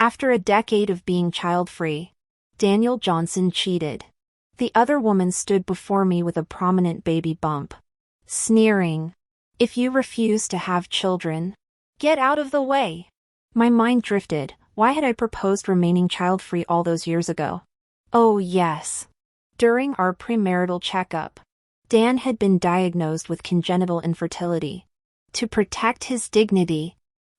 After a decade of being child-free, Daniel Johnson cheated. The other woman stood before me with a prominent baby bump, sneering, "If you refuse to have children, get out of the way." My mind drifted. Why had I proposed remaining child-free all those years ago? Oh yes. During our premarital checkup, Dan had been diagnosed with congenital infertility. To protect his dignity,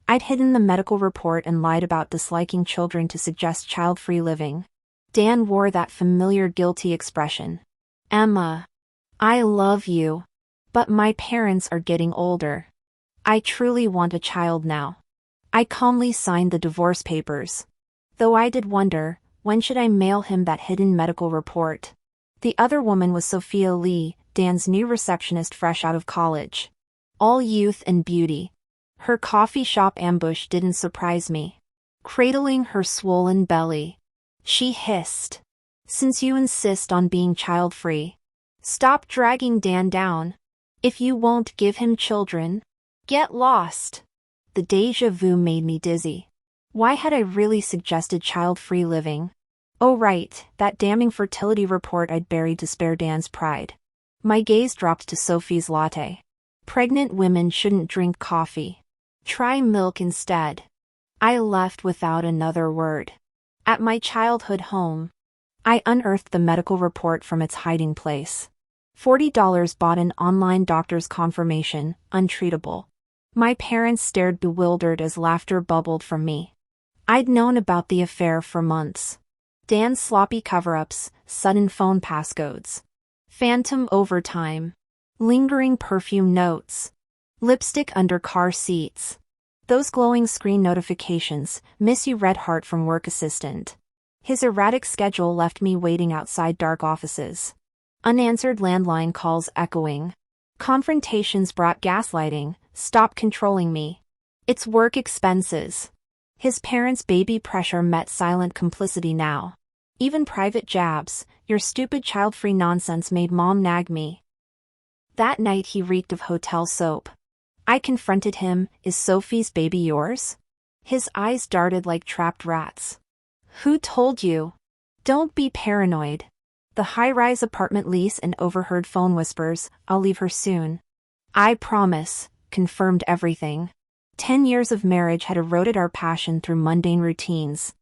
I'd hidden the medical report and lied about disliking children to suggest child-free living. Dan wore that familiar guilty expression. "Emma, I love you, but my parents are getting older. I truly want a child now." I calmly signed the divorce papers. Though I did wonder, when should I mail him that hidden medical report? The other woman was Sophia Lee, Dan's new receptionist fresh out of college. All youth and beauty. Her coffee shop ambush didn't surprise me. Cradling her swollen belly, she hissed, "Since you insist on being child-free, stop dragging Dan down. If you won't give him children, get lost." The déjà vu made me dizzy. Why had I really suggested child-free living? Oh right, that damning fertility report I'd buried to spare Dan's pride. My gaze dropped to Sophie's latte. Pregnant women shouldn't drink coffee. Try milk instead. I left without another word. At my childhood home, I unearthed the medical report from its hiding place. $40 bought an online doctor's confirmation, untreatable. My parents stared bewildered as laughter bubbled from me. I'd known about the affair for months. Dan's sloppy cover-ups, sudden phone passcodes, phantom overtime, lingering perfume notes, lipstick under car seats. Those glowing screen notifications, "Miss you red heart from work assistant." His erratic schedule left me waiting outside dark offices. Unanswered landline calls echoing. Confrontations brought gaslighting. "Stop controlling me. It's work expenses." His parents' baby pressure met silent complicity now. Even private jabs, "Your stupid child-free nonsense made mom nag me." That night he reeked of hotel soap. I confronted him, "Is Sophie's baby yours?" His eyes darted like trapped rats. "Who told you? Don't be paranoid." The high-rise apartment lease and overheard phone whispers, "I'll leave her soon." "I promise," confirmed everything. 10 years of marriage had eroded our passion through mundane routines,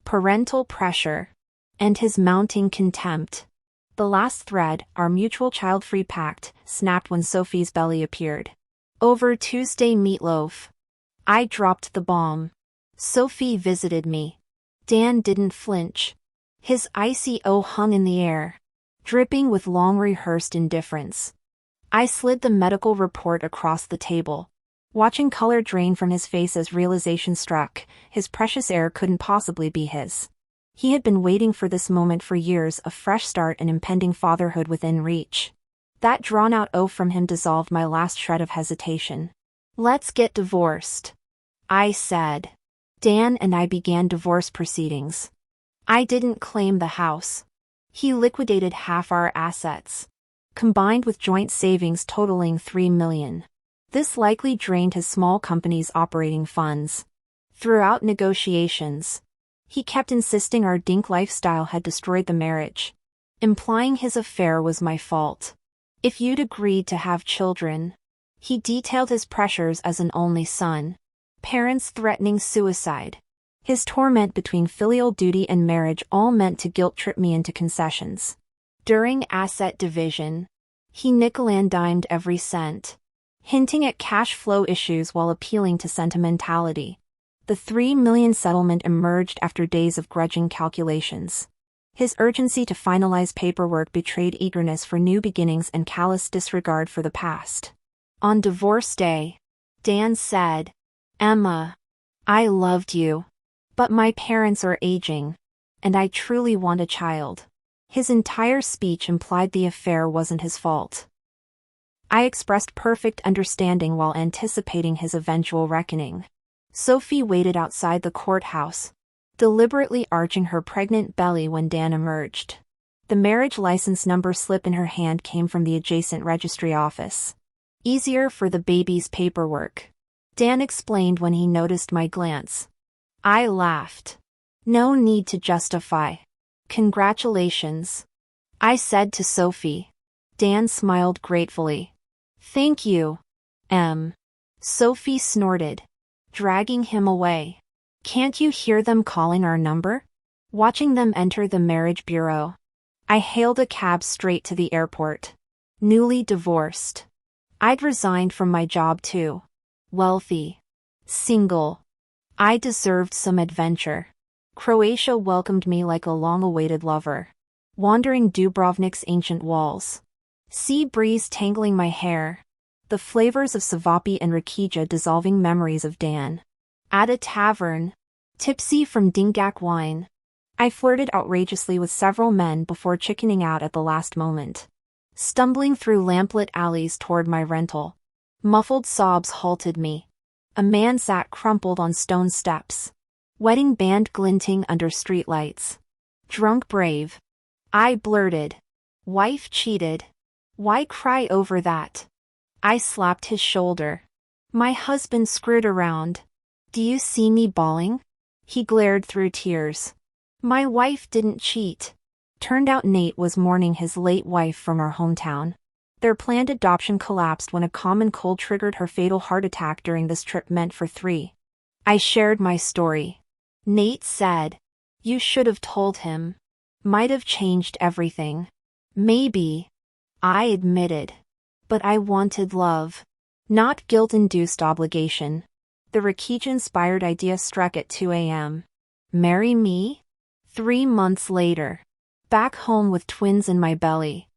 parental pressure, and his mounting contempt. The last thread, our mutual child-free pact, snapped when Sophie's belly appeared. Over Tuesday meatloaf. I dropped the bomb. Sophie visited me. Dan didn't flinch. His icy O hung in the air, dripping with long-rehearsed indifference. I slid the medical report across the table, watching color drain from his face as realization struck. His precious heir couldn't possibly be his. He had been waiting for this moment for years, a fresh start and impending fatherhood within reach. That drawn-out oath from him dissolved my last shred of hesitation. "Let's get divorced," I said. Dan and I began divorce proceedings. I didn't claim the house. He liquidated half our assets, combined with joint savings totaling $3 million. This likely drained his small company's operating funds. Throughout negotiations, he kept insisting our DINK lifestyle had destroyed the marriage, implying his affair was my fault. If you'd agreed to have children, he detailed his pressures as an only son, parents threatening suicide. His torment between filial duty and marriage all meant to guilt-trip me into concessions. During asset division, he nickel-and-dimed every cent, hinting at cash flow issues while appealing to sentimentality. The $3 million settlement emerged after days of grudging calculations. His urgency to finalize paperwork betrayed eagerness for new beginnings and callous disregard for the past. On divorce day, Dan said, "Emma, I loved you, but my parents are aging, and I truly want a child." His entire speech implied the affair wasn't his fault. I expressed perfect understanding while anticipating his eventual reckoning. Sophie waited outside the courthouse, deliberately arching her pregnant belly when Dan emerged. The marriage license number slip in her hand came from the adjacent registry office. "Easier for the baby's paperwork," Dan explained when he noticed my glance. I laughed. No need to justify. Congratulations, I said to Sophie. Dan smiled gratefully. Thank you, Em. Sophie snorted, dragging him away. Can't you hear them calling our number? Watching them enter the marriage bureau. I hailed a cab straight to the airport. Newly divorced. I'd resigned from my job too. Wealthy. Single. I deserved some adventure. Croatia welcomed me like a long-awaited lover. Wandering Dubrovnik's ancient walls. Sea breeze tangling my hair. The flavors of Savapi and Rakija dissolving memories of Dan. At a tavern. Tipsy from DINK wine. I flirted outrageously with several men before chickening out at the last moment. Stumbling through lamplit alleys toward my rental. Muffled sobs halted me. A man sat crumpled on stone steps. Wedding band glinting under streetlights. Drunk brave. I blurted. Wife cheated. Why cry over that? I slapped his shoulder. My husband screwed around. Do you see me bawling? He glared through tears. My wife didn't cheat. Turned out Nate was mourning his late wife from our hometown. Their planned adoption collapsed when a common cold triggered her fatal heart attack during this trip meant for 3. I shared my story. Nate said, "You should have told him. Might have changed everything." Maybe. I admitted. But I wanted love. Not guilt-induced obligation. The Rakija-inspired idea struck at 2 a.m. Marry me? 3 months later. Back home with twins in my belly.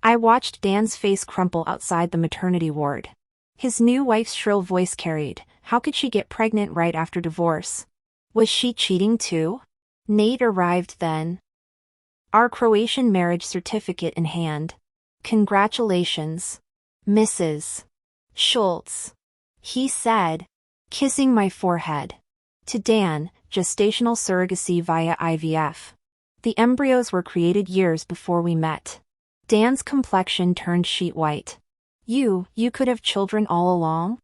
I watched Dan's face crumple outside the maternity ward. His new wife's shrill voice carried, how could she get pregnant right after divorce? Was she cheating too? Nate arrived then. Our Croatian marriage certificate in hand. Congratulations, Mrs. Schultz, he said, kissing my forehead. To Dan, gestational surrogacy via IVF. The embryos were created years before we met. Dan's complexion turned sheet white. You could have children all along?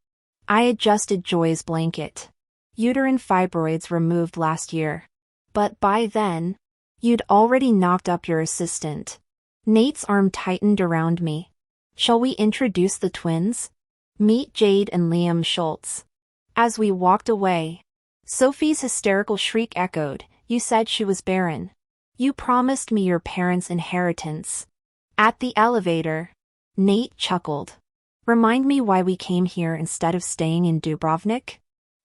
I adjusted Joy's blanket. Uterine fibroids removed last year. But by then, you'd already knocked up your assistant. Nate's arm tightened around me. Shall we introduce the twins? Meet Jade and Liam Schultz. As we walked away, Sophie's hysterical shriek echoed, you said she was barren. You promised me your parents' inheritance. At the elevator, Nate chuckled. Remind me why we came here instead of staying in Dubrovnik?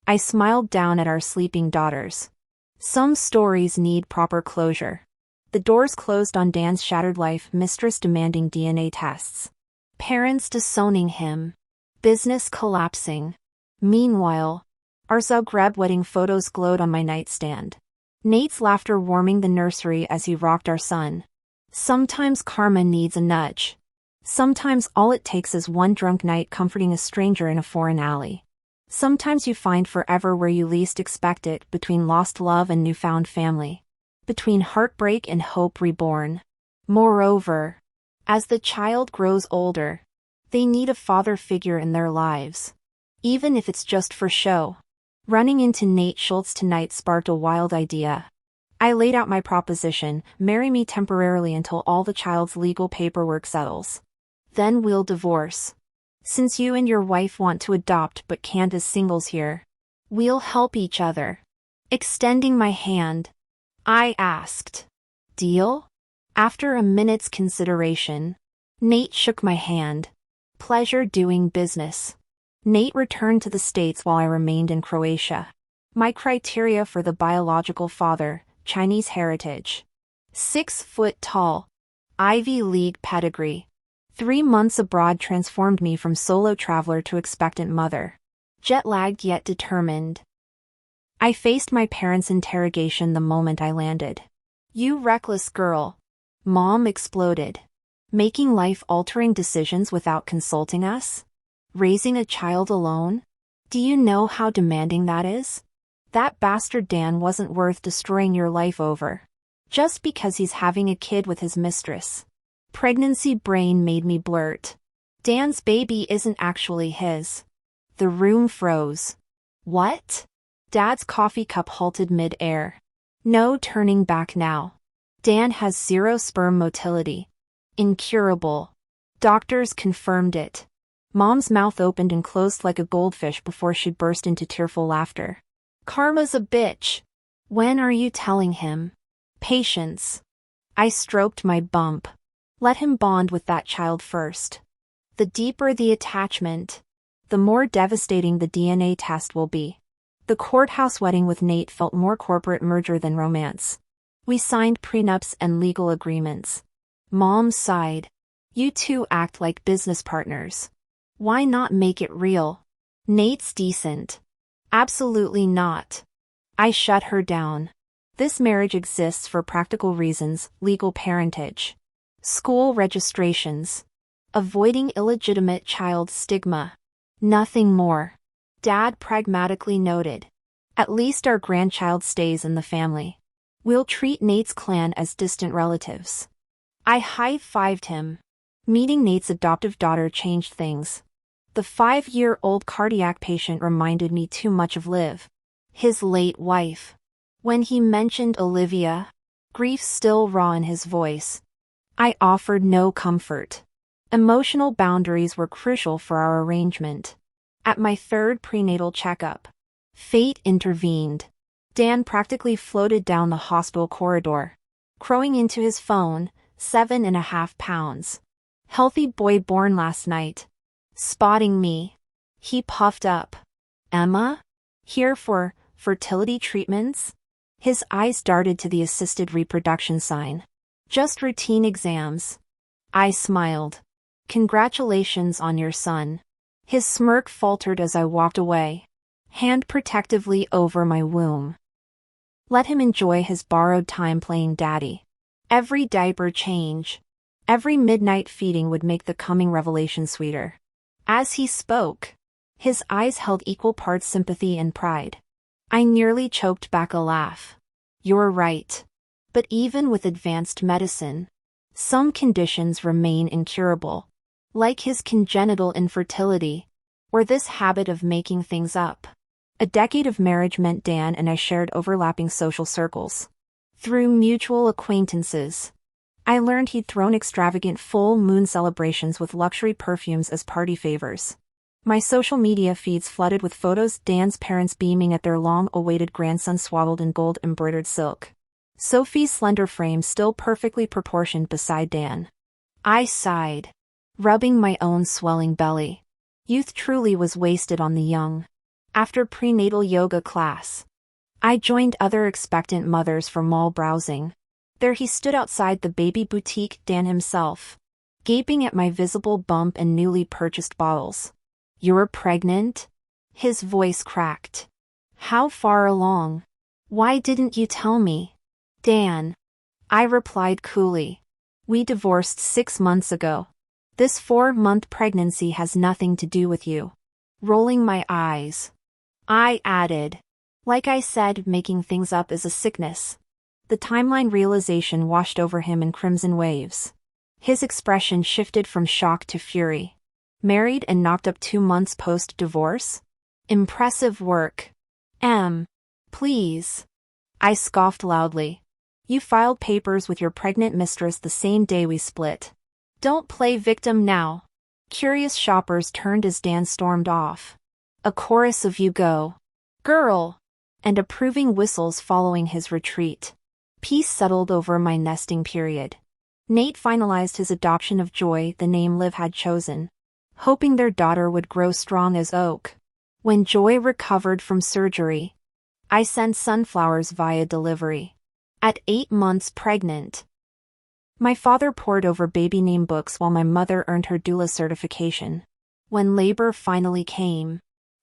I smiled down at our sleeping daughters. Some stories need proper closure. The doors closed on Dan's shattered life, mistress demanding DNA tests. Parents disowning him. Business collapsing. Meanwhile, our Zagreb wedding photos glowed on my nightstand. Nate's laughter warming the nursery as he rocked our son. Sometimes karma needs a nudge. Sometimes all it takes is one drunk night comforting a stranger in a foreign alley. Sometimes you find forever where you least expect it, between lost love and newfound family. Between heartbreak and hope reborn. Moreover, as the child grows older, they need a father figure in their lives. Even if it's just for show. Running into Nate Schultz tonight sparked a wild idea. I laid out my proposition, marry me temporarily until all the child's legal paperwork settles. Then we'll divorce. Since you and your wife want to adopt but can't as singles here, we'll help each other. Extending my hand, I asked, deal? After a minute's consideration, Nate shook my hand. Pleasure doing business. Nate returned to the States while I remained in Croatia. My criteria for the biological father, Chinese heritage. 6 foot tall. Ivy League pedigree. 3 months abroad transformed me from solo traveler to expectant mother. Jet-lagged yet determined. I faced my parents' interrogation the moment I landed. You reckless girl. Mom exploded. Making life-altering decisions without consulting us? Raising a child alone? Do you know how demanding that is? That bastard Dan wasn't worth destroying your life over. Just because he's having a kid with his mistress. Pregnancy brain made me blurt. Dan's baby isn't actually his. The room froze. What? Dad's coffee cup halted mid-air. No turning back now. Dan has zero sperm motility. Incurable. Doctors confirmed it. Mom's mouth opened and closed like a goldfish before she burst into tearful laughter. Karma's a bitch. When are you telling him? Patience. I stroked my bump. Let him bond with that child first. The deeper the attachment, the more devastating the DNA test will be. The courthouse wedding with Nate felt more corporate merger than romance. We signed prenups and legal agreements. Mom sighed. You two act like business partners. Why not make it real? Nate's decent. Absolutely not. I shut her down. This marriage exists for practical reasons: legal parentage, school registrations, avoiding illegitimate child stigma. Nothing more. Dad pragmatically noted. At least our grandchild stays in the family. We'll treat Nate's clan as distant relatives. I high-fived him. Meeting Nate's adoptive daughter changed things. The 5-year-old cardiac patient reminded me too much of Liv, his late wife. When he mentioned Olivia, grief still raw in his voice, I offered no comfort. Emotional boundaries were crucial for our arrangement. At my third prenatal checkup, fate intervened. Dan practically floated down the hospital corridor, crowing into his phone, 7.5 pounds. Healthy boy born last night. Spotting me, he puffed up. Emma? Here for fertility treatments? His eyes darted to the assisted reproduction sign. Just routine exams. I smiled. Congratulations on your son. His smirk faltered as I walked away, hand protectively over my womb. Let him enjoy his borrowed time playing daddy. Every diaper change, every midnight feeding would make the coming revelation sweeter. As he spoke, his eyes held equal parts sympathy and pride. I nearly choked back a laugh. You're right. But even with advanced medicine, some conditions remain incurable. Like his congenital infertility, or this habit of making things up. A decade of marriage meant Dan and I shared overlapping social circles. Through mutual acquaintances, I learned he'd thrown extravagant full moon celebrations with luxury perfumes as party favors. My social media feeds flooded with photos Dan's parents beaming at their long-awaited grandson swaddled in gold-embroidered silk. Sophie's slender frame still perfectly proportioned beside Dan. I sighed, rubbing my own swelling belly. Youth truly was wasted on the young. After prenatal yoga class, I joined other expectant mothers for mall browsing. There he stood outside the baby boutique, Dan himself, gaping at my visible bump and newly purchased bottles. You're pregnant? His voice cracked. How far along? Why didn't you tell me? Dan. I replied coolly. We divorced 6 months ago. This 4-month pregnancy has nothing to do with you. Rolling my eyes, I added. Like I said, making things up is a sickness. The timeline realization washed over him in crimson waves. His expression shifted from shock to fury. Married and knocked up 2 months post-divorce? Impressive work. Please. I scoffed loudly. You filed papers with your pregnant mistress the same day we split. Don't play victim now. Curious shoppers turned as Dan stormed off. A chorus of "You go, girl," and approving whistles following his retreat. Peace settled over my nesting period. Nate finalized his adoption of Joy, the name Liv had chosen, hoping their daughter would grow strong as oak. When Joy recovered from surgery, I sent sunflowers via delivery. At 8 months pregnant, my father pored over baby name books while my mother earned her doula certification. When labor finally came,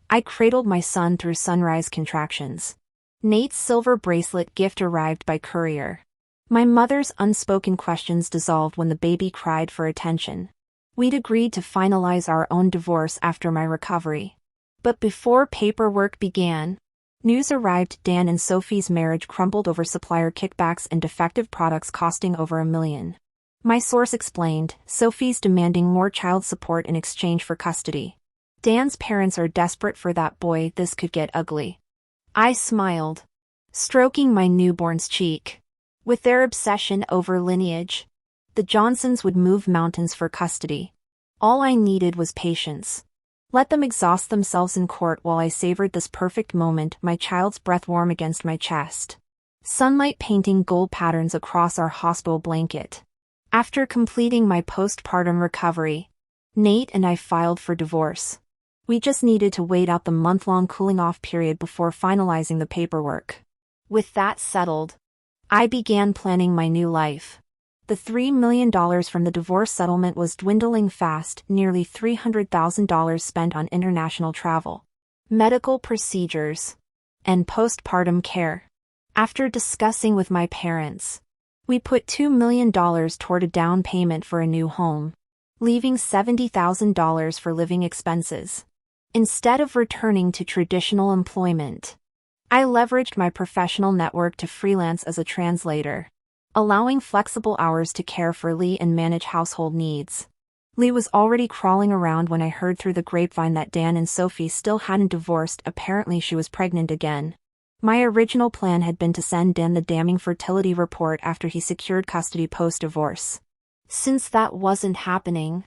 I cradled my son through sunrise contractions. Nate's silver bracelet gift arrived by courier. My mother's unspoken questions dissolved when the baby cried for attention. We'd agreed to finalize our own divorce after my recovery. But before paperwork began, news arrived: Dan and Sophie's marriage crumbled over supplier kickbacks and defective products costing over $1 million. My source explained, Sophie's demanding more child support in exchange for custody. Dan's parents are desperate for that boy. This could get ugly. I smiled. stroking my newborn's cheek. With their obsession over lineage, the Johnsons would move mountains for custody. All I needed was patience. Let them exhaust themselves in court while I savored this perfect moment, my child's breath warm against my chest. Sunlight painting gold patterns across our hospital blanket. After completing my postpartum recovery, Nate and I filed for divorce. We just needed to wait out the month-long cooling-off period before finalizing the paperwork. With that settled, I began planning my new life. The $3 million from the divorce settlement was dwindling fast, nearly $300,000 spent on international travel, medical procedures, and postpartum care. After discussing with my parents, we put $2 million toward a down payment for a new home, leaving $70,000 for living expenses. Instead of returning to traditional employment, I leveraged my professional network to freelance as a translator, allowing flexible hours to care for Lee and manage household needs. Lee was already crawling around when I heard through the grapevine that Dan and Sophie still hadn't divorced. Apparently she was pregnant again. My original plan had been to send Dan the damning fertility report after he secured custody post-divorce. Since that wasn't happening,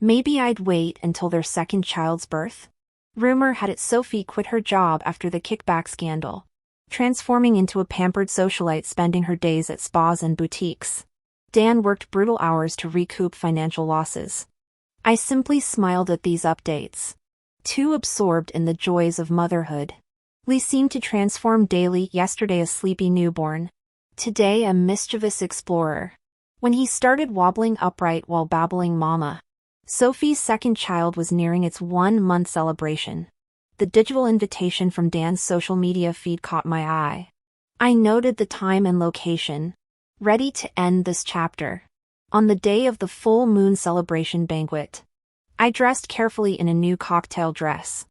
maybe I'd wait until their second child's birth. Rumor had it Sophie quit her job after the kickback scandal, transforming into a pampered socialite spending her days at spas and boutiques. Dan worked brutal hours to recoup financial losses. I simply smiled at these updates, too absorbed in the joys of motherhood. Lee seemed to transform daily, yesterday a sleepy newborn, today a mischievous explorer. When he started wobbling upright while babbling mama, Sophie's second child was nearing its 1-month celebration. The digital invitation from Dan's social media feed caught my eye. I noted the time and location, ready to end this chapter. On the day of the full moon celebration banquet, I dressed carefully in a new cocktail dress,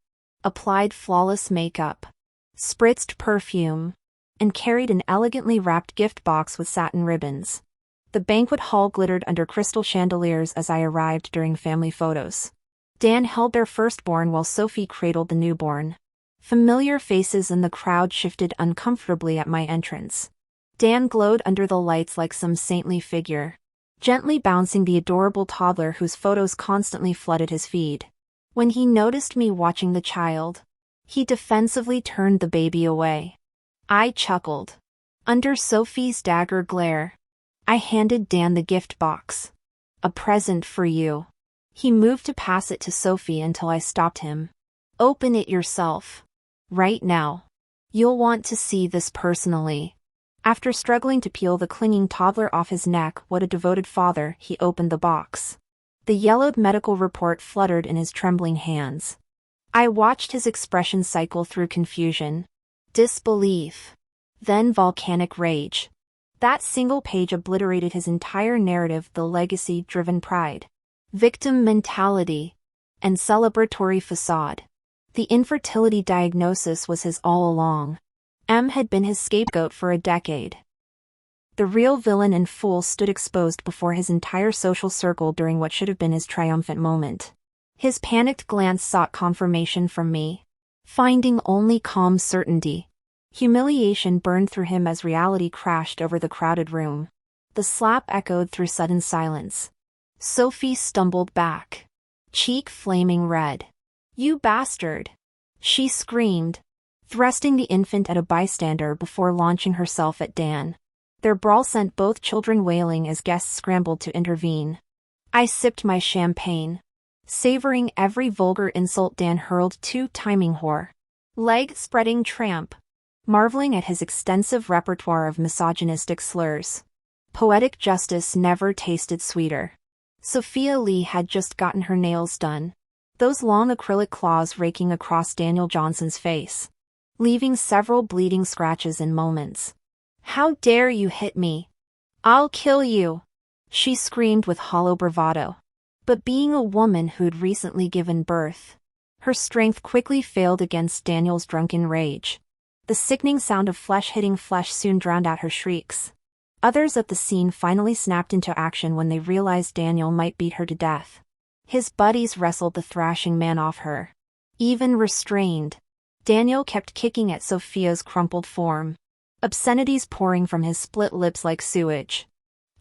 applied flawless makeup, spritzed perfume, and carried an elegantly wrapped gift box with satin ribbons. The banquet hall glittered under crystal chandeliers as I arrived during family photos. Dan held their firstborn while Sophie cradled the newborn. Familiar faces in the crowd shifted uncomfortably at my entrance. Dan glowed under the lights like some saintly figure, gently bouncing the adorable toddler whose photos constantly flooded his feed. When he noticed me watching the child, he defensively turned the baby away. I chuckled. Under Sophie's dagger glare, I handed Dan the gift box. A present for you. He moved to pass it to Sophie until I stopped him. Open it yourself. Right now. You'll want to see this personally. After struggling to peel the clinging toddler off his neck, what a devoted father, he opened the box. The yellowed medical report fluttered in his trembling hands. I watched his expression cycle through confusion, disbelief, then volcanic rage. That single page obliterated his entire narrative: the legacy-driven pride, victim mentality, and celebratory facade. The infertility diagnosis was his all along. M had been his scapegoat for a decade. The real villain and fool stood exposed before his entire social circle during what should have been his triumphant moment. His panicked glance sought confirmation from me, finding only calm certainty. Humiliation burned through him as reality crashed over the crowded room. The slap echoed through sudden silence. Sophie stumbled back, cheek flaming red. "You bastard!" she screamed, thrusting the infant at a bystander before launching herself at Dan. Their brawl sent both children wailing as guests scrambled to intervene. I sipped my champagne, savoring every vulgar insult Dan hurled. Two-timing whore, leg-spreading tramp, marveling at his extensive repertoire of misogynistic slurs. Poetic justice never tasted sweeter. Sophia Lee had just gotten her nails done, those long acrylic claws raking across Daniel Johnson's face, leaving several bleeding scratches in moments. "How dare you hit me? I'll kill you!" she screamed with hollow bravado. But being a woman who'd recently given birth, her strength quickly failed against Daniel's drunken rage. The sickening sound of flesh hitting flesh soon drowned out her shrieks. Others at the scene finally snapped into action when they realized Daniel might beat her to death. His buddies wrestled the thrashing man off her. Even restrained, Daniel kept kicking at Sophia's crumpled form, obscenities pouring from his split lips like sewage.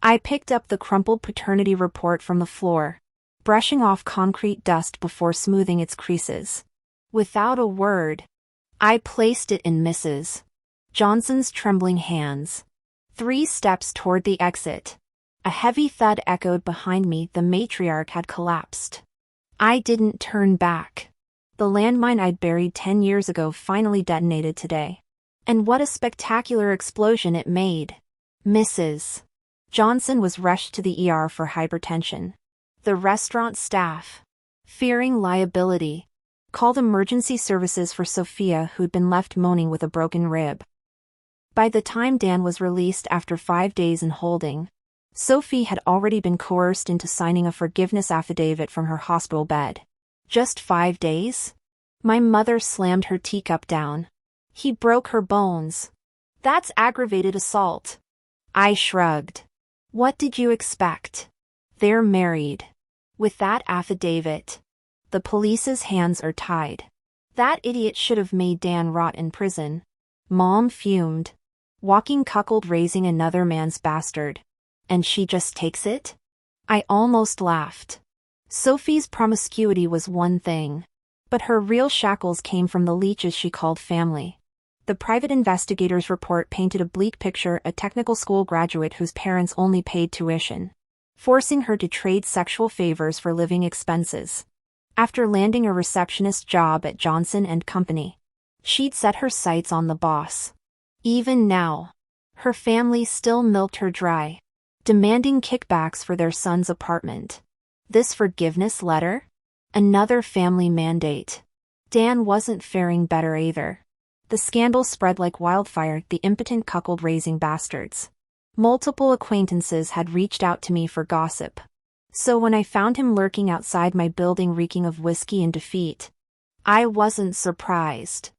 I picked up the crumpled paternity report from the floor, brushing off concrete dust before smoothing its creases. Without a word, I placed it in Mrs. Johnson's trembling hands. 3 steps toward the exit. A heavy thud echoed behind me. The matriarch had collapsed. I didn't turn back. The landmine I'd buried 10 years ago finally detonated today. And what a spectacular explosion it made. Mrs. Johnson was rushed to the ER for hypertension. The restaurant staff, fearing liability, called emergency services for Sophia, who'd been left moaning with a broken rib. By the time Dan was released after 5 days in holding, Sophie had already been coerced into signing a forgiveness affidavit from her hospital bed. Just 5 days? My mother slammed her teacup down. He broke her bones. That's aggravated assault. I shrugged. What did you expect? They're married. With that affidavit, the police's hands are tied. That idiot should have made Dan rot in prison. Mom fumed. Walking cuckold raising another man's bastard. And she just takes it? I almost laughed. Sophie's promiscuity was one thing, but her real shackles came from the leeches she called family. The private investigator's report painted a bleak picture: a technical school graduate whose parents only paid tuition, forcing her to trade sexual favors for living expenses. After landing a receptionist job at Johnson & Company, she'd set her sights on the boss. Even now, her family still milked her dry, demanding kickbacks for their son's apartment. This forgiveness letter? Another family mandate. Dan wasn't faring better either. The scandal spread like wildfire, the impotent cuckold-raising bastards. Multiple acquaintances had reached out to me for gossip. So when I found him lurking outside my building reeking of whiskey and defeat, I wasn't surprised.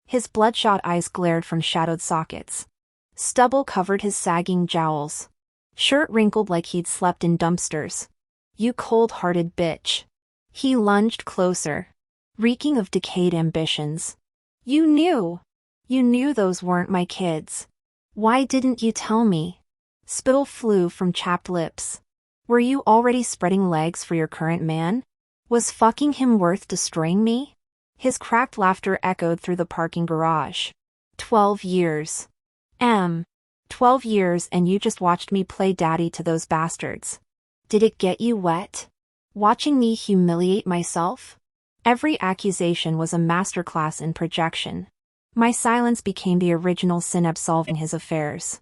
His bloodshot eyes glared from shadowed sockets. Stubble covered his sagging jowls. Shirt wrinkled like he'd slept in dumpsters. You cold-hearted bitch. He lunged closer, reeking of decayed ambitions. You knew those weren't my kids. Why didn't you tell me? Spittle flew from chapped lips. Were you already spreading legs for your current man? Was fucking him worth destroying me? His cracked laughter echoed through the parking garage. 12 years. 12 years and you just watched me play daddy to those bastards. Did it get you wet? Watching me humiliate myself? Every accusation was a masterclass in projection. My silence became the original sin absolving his affairs.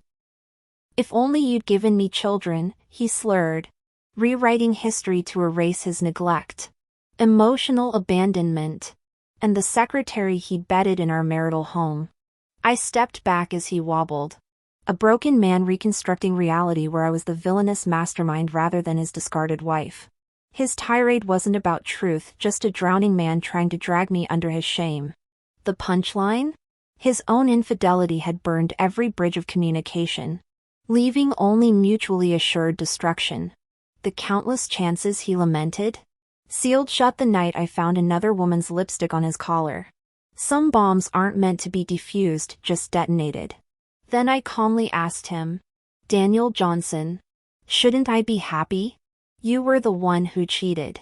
If only you'd given me children, he slurred, rewriting history to erase his neglect, emotional abandonment, and the secretary he'd bedded in our marital home. I stepped back as he wobbled, a broken man reconstructing reality where I was the villainous mastermind rather than his discarded wife. His tirade wasn't about truth, just a drowning man trying to drag me under his shame. The punchline? His own infidelity had burned every bridge of communication, leaving only mutually assured destruction. The countless chances he lamented? Sealed shut the night I found another woman's lipstick on his collar. Some bombs aren't meant to be defused, just detonated. Then I calmly asked him, Daniel Johnson, shouldn't I be happy? You were the one who cheated.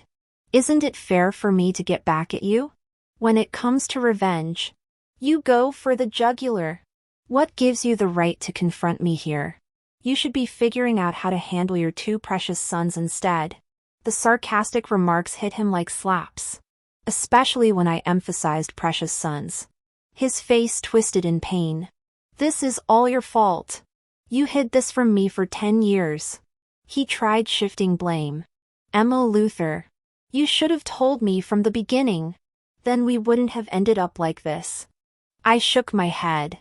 Isn't it fair for me to get back at you? When it comes to revenge, you go for the jugular. What gives you the right to confront me here? You should be figuring out how to handle your 2 precious sons instead. The sarcastic remarks hit him like slaps, especially when I emphasized precious sons. His face twisted in pain. This is all your fault. You hid this from me for 10 years. He tried shifting blame. Emma Luther, you should have told me from the beginning. Then we wouldn't have ended up like this. I shook my head.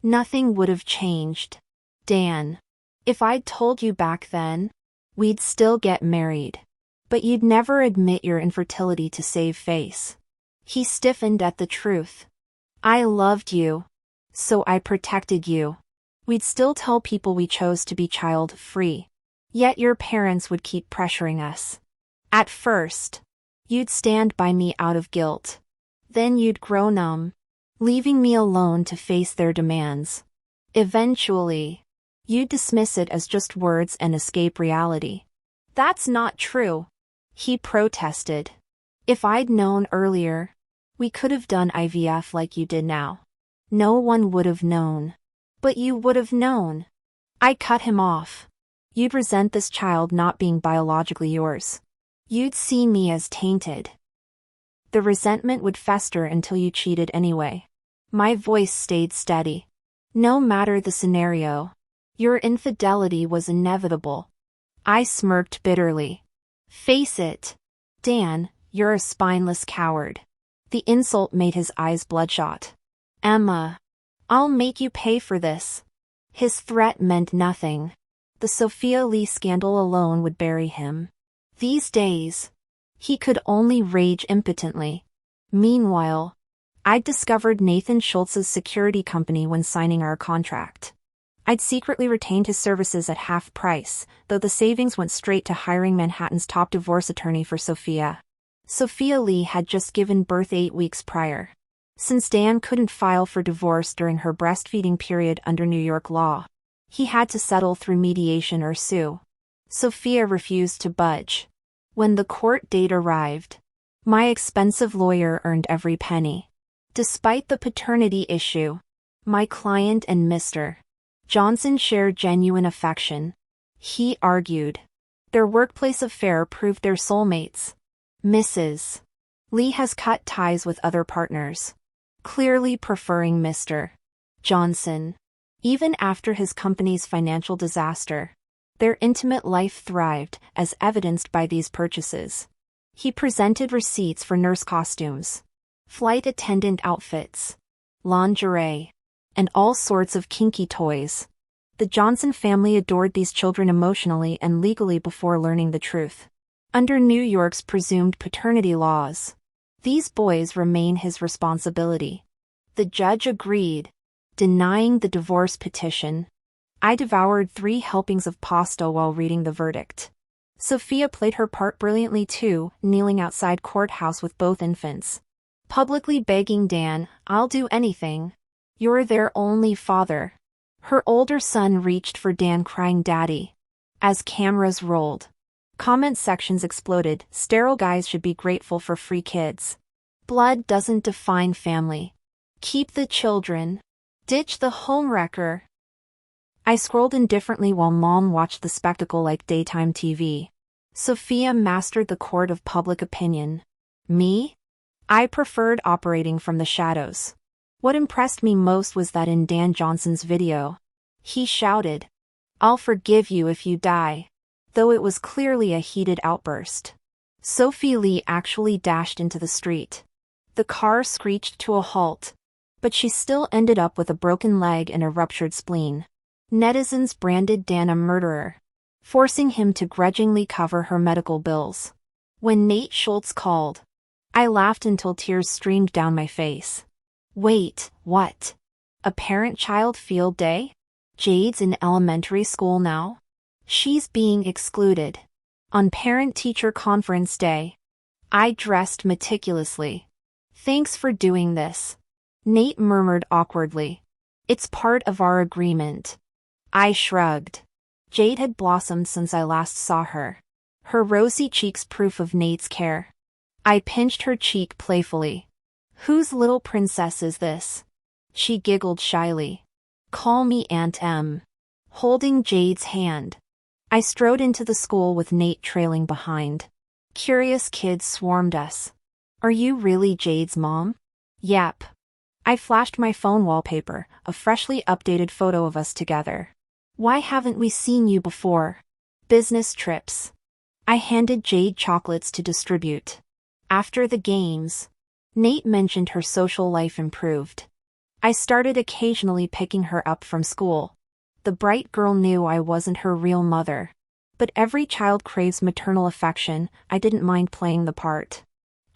Nothing would have changed. Dan, if I'd told you back then, we'd still get married. But you'd never admit your infertility to save face. He stiffened at the truth. I loved you, so I protected you. We'd still tell people we chose to be child-free. Yet your parents would keep pressuring us. At first, you'd stand by me out of guilt. Then you'd grow numb, leaving me alone to face their demands. Eventually, you'd dismiss it as just words and escape reality. That's not true, he protested. If I'd known earlier, we could have done IVF like you did now. No one would have known. But you would have known. I cut him off. You'd resent this child not being biologically yours. You'd see me as tainted. The resentment would fester until you cheated anyway. My voice stayed steady. No matter the scenario, your infidelity was inevitable. I smirked bitterly. Face it, Dan, you're a spineless coward. The insult made his eyes bloodshot. Emma, I'll make you pay for this. His threat meant nothing. The Sophia Lee scandal alone would bury him. These days, he could only rage impotently. Meanwhile, I'd discovered Nathan Schultz's security company when signing our contract. I'd secretly retained his services at half price, though the savings went straight to hiring Manhattan's top divorce attorney for Sophia. Sophia Lee had just given birth 8 weeks prior. Since Dan couldn't file for divorce during her breastfeeding period under New York law, he had to settle through mediation or sue. Sophia refused to budge. When the court date arrived, my expensive lawyer earned every penny. Despite the paternity issue, my client and Mr. Johnson shared genuine affection. He argued. Their workplace affair proved they're soulmates. Mrs. Lee has cut ties with other partners, clearly preferring Mr. Johnson. Even after his company's financial disaster, their intimate life thrived, as evidenced by these purchases. He presented receipts for nurse costumes, flight attendant outfits, lingerie, and all sorts of kinky toys. The Johnson family adored these children emotionally and legally before learning the truth. Under New York's presumed paternity laws, these boys remain his responsibility. The judge agreed, denying the divorce petition. I devoured 3 helpings of pasta while reading the verdict. Sophia played her part brilliantly too, kneeling outside courthouse with both infants, publicly begging Dan, "I'll do anything. You're their only father." Her older son reached for Dan, crying "Daddy." As cameras rolled, comment sections exploded. Sterile guys should be grateful for free kids. Blood doesn't define family. Keep the children. Ditch the homewrecker. I scrolled indifferently while Mom watched the spectacle like daytime TV. Sophia mastered the court of public opinion. Me? I preferred operating from the shadows. What impressed me most was that in Dan Johnson's video, he shouted, "I'll forgive you if you die," though it was clearly a heated outburst. Sophie Lee actually dashed into the street. The car screeched to a halt, but she still ended up with a broken leg and a ruptured spleen. Netizens branded Dan a murderer, forcing him to grudgingly cover her medical bills. When Nate Schultz called, I laughed until tears streamed down my face. Wait, what? A parent-child field day? Jade's in elementary school now? She's being excluded. On parent-teacher conference day, I dressed meticulously. Thanks for doing this, Nate murmured awkwardly. It's part of our agreement. I shrugged. Jade had blossomed since I last saw her, her rosy cheeks proof of Nate's care. I pinched her cheek playfully. Whose little princess is this? She giggled shyly. Call me Aunt Em. Holding Jade's hand, I strode into the school with Nate trailing behind. Curious kids swarmed us. Are you really Jade's mom? Yep. I flashed my phone wallpaper, a freshly updated photo of us together. Why haven't we seen you before? Business trips. I handed Jade chocolates to distribute. After the games, Nate mentioned her social life improved. I started occasionally picking her up from school. The bright girl knew I wasn't her real mother. But every child craves maternal affection. I didn't mind playing the part.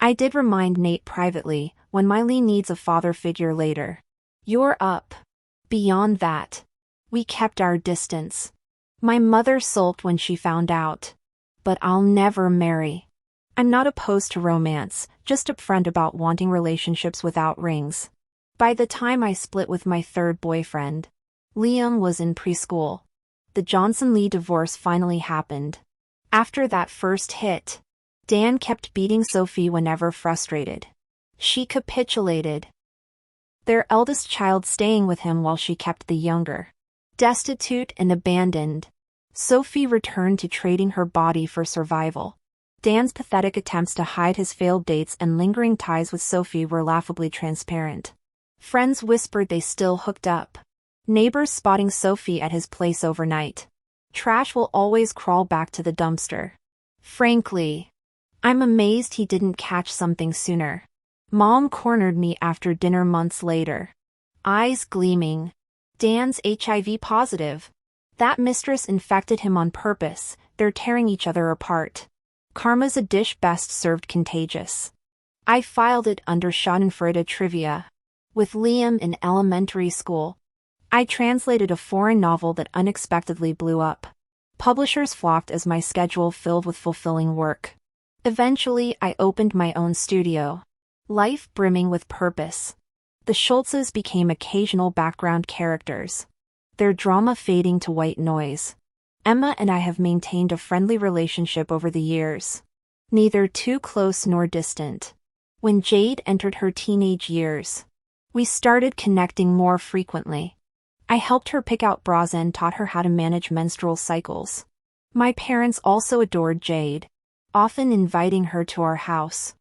I did remind Nate privately, when Miley needs a father figure later. You're up. Beyond that, we kept our distance. My mother sulked when she found out. But I'll never marry. I'm not opposed to romance, just upfront about wanting relationships without rings. By the time I split with my third boyfriend, Liam was in preschool. The Johnson-Lee divorce finally happened. After that first hit, Dan kept beating Sophie whenever frustrated. She capitulated, their eldest child staying with him while she kept the younger. Destitute and abandoned, Sophie returned to trading her body for survival. Dan's pathetic attempts to hide his failed dates and lingering ties with Sophie were laughably transparent. Friends whispered they still hooked up. Neighbors spotting Sophie at his place overnight. Trash will always crawl back to the dumpster. Frankly, I'm amazed he didn't catch something sooner. Mom cornered me after dinner months later. Eyes gleaming. Dan's HIV positive. That mistress infected him on purpose, they're tearing each other apart. Karma's a dish best served contagious. I filed it under Schadenfreude trivia. With Liam in elementary school, I translated a foreign novel that unexpectedly blew up. Publishers flocked as my schedule filled with fulfilling work. Eventually, I opened my own studio. Life brimming with purpose. The Schultzes became occasional background characters, their drama fading to white noise. Emma and I have maintained a friendly relationship over the years. Neither too close nor distant. When Jade entered her teenage years, we started connecting more frequently. I helped her pick out bras and taught her how to manage menstrual cycles. My parents also adored Jade, often inviting her to our house.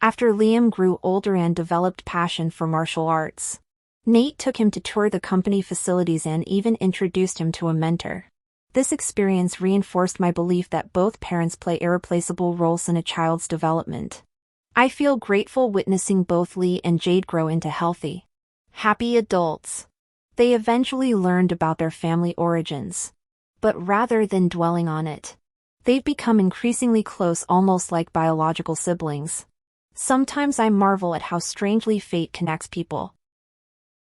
After Liam grew older and developed passion for martial arts, Nate took him to tour the company facilities and even introduced him to a mentor. This experience reinforced my belief that both parents play irreplaceable roles in a child's development. I feel grateful witnessing both Lee and Jade grow into healthy, happy adults. They eventually learned about their family origins. But rather than dwelling on it, they've become increasingly close, almost like biological siblings. Sometimes I marvel at how strangely fate connects people.